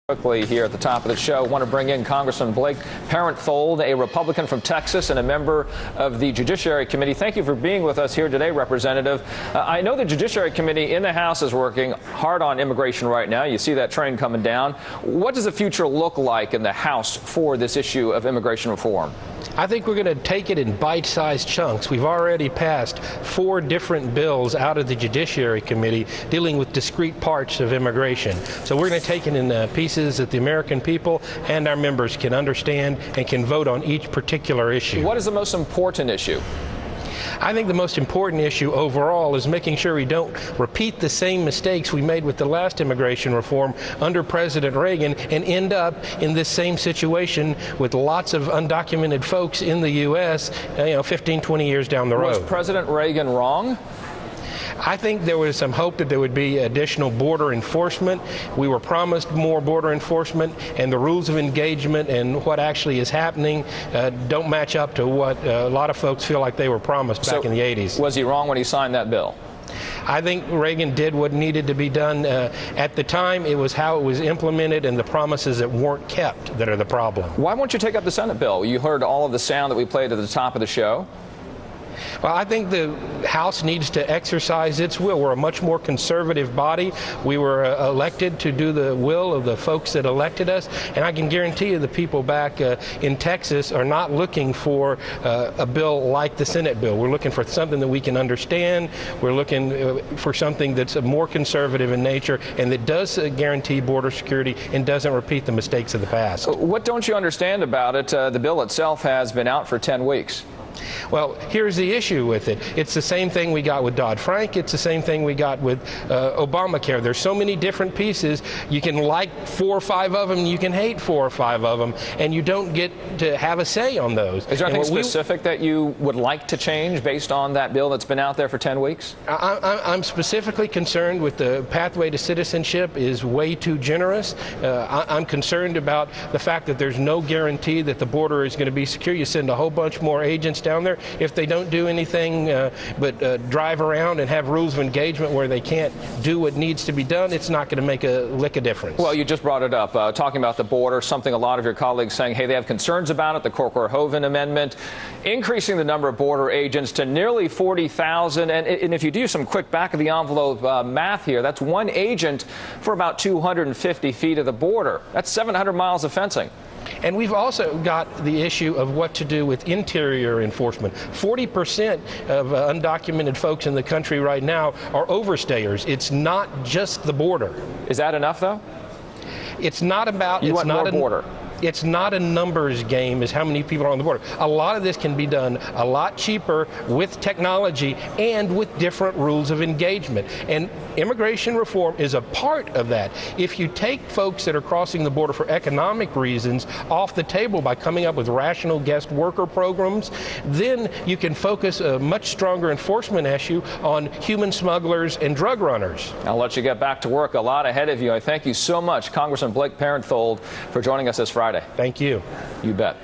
Quickly here at the top of the show, I want to bring in Congressman Blake Farenthold, a Republican from Texas and a member of the Judiciary Committee. Thank you for being with us here today, Representative. I know the Judiciary Committee in the House is working hard on immigration right now. You see that train coming down. What does the future look like in the House for this issue of immigration reform? I think we're going to take it in bite-sized chunks. We've already passed 4 different bills out of the Judiciary Committee dealing with discrete parts of immigration. So we're going to take it in pieces that the American people and our members can understand and can vote on each particular issue. What is the most important issue? I think the most important issue overall is making sure we don't repeat the same mistakes we made with the last immigration reform under President Reagan and end up in this same situation with lots of undocumented folks in the U.S. 15, 20 years down the road. Was President Reagan wrong? I think there was some hope that there would be additional border enforcement. We were promised more border enforcement, and the rules of engagement and what actually is happening don't match up to what a lot of folks feel like they were promised back in the 80s. Was he wrong when he signed that bill? I think Reagan did what needed to be done. At the time, it was how it was implemented and the promises that weren't kept that are the problem. Why won't you take up the Senate bill? You heard all of the sound that we played at the top of the show. Well, I think the House needs to exercise its will. We're a much more conservative body. We were elected to do the will of the folks that elected us, and I can guarantee you the people back in Texas are not looking for a bill like the Senate bill. We're looking for something that we can understand. We're looking for something that's more conservative in nature and that does guarantee border security and doesn't repeat the mistakes of the past. What don't you understand about it? The bill itself has been out for 10 weeks. Well, here's the issue with it. It's the same thing we got with Dodd-Frank. It's the same thing we got with Obamacare. There's so many different pieces. You can like 4 or 5 of them, you can hate 4 or 5 of them, and you don't get to have a say on those. Is there anything specific that you would like to change based on that bill that's been out there for 10 weeks? I'm specifically concerned with the pathway to citizenship is way too generous. I'm concerned about the fact that there's no guarantee that the border is going to be secure. You send a whole bunch more agents down there. If they don't do anything but drive around and have rules of engagement where they can't do what needs to be done, it's not going to make a lick of difference. Well, you just brought it up, talking about the border, something a lot of your colleagues saying, hey, they have concerns about it, the Corker-Hoven Amendment, increasing the number of border agents to nearly 40,000. And if you do some quick back-of-the-envelope math here, that's 1 agent for about 250 feet of the border. That's 700 miles of fencing. And we've also got the issue of what to do with interior enforcement. 40% of undocumented folks in the country right now are overstayers. It's not just the border. Is that enough, though? It's not about... You want more border. It's not a numbers game as how many people are on the border. A lot of this can be done a lot cheaper with technology and with different rules of engagement. And immigration reform is a part of that. If you take folks that are crossing the border for economic reasons off the table by coming up with rational guest worker programs, then you can focus a much stronger enforcement issue on human smugglers and drug runners. I'll let you get back to work. A lot ahead of you. I thank you so much, Congressman Blake Farenthold, for joining us this Friday. Thank you. You bet.